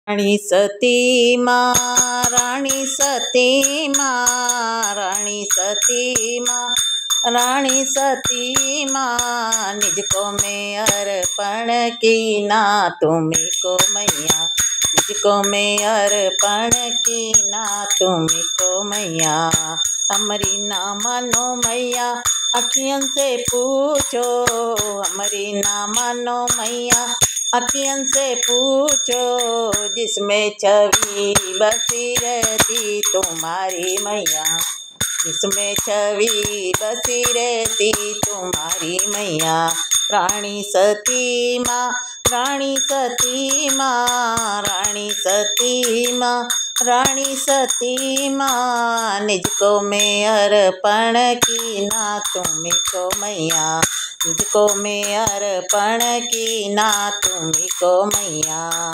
रानी सती माँ, रानी सती माँ, रानी सती माँ, रानी सती माँ, निज को मैं अर्पण की ना तुम्ही को मैया, निज को मैं अर्पण की ना तुम्ही को मैया। हमारी ना मानो मैया अखियन से पूछो, हमारी ना मानो मैया अखियन से पूछो, जिसमें छवि बसी रहती तुम्हारी मैया, जिसमें छवि बसी रहती तुम्हारी मैया। रानी सती माँ, रानी सती माँ, रानी सती माँ, रानी सती माँ, निज को मैं अर्पण की ना तुम्ही को मैया, निज को मैं अर्पण की ना तुम्ही को मैया।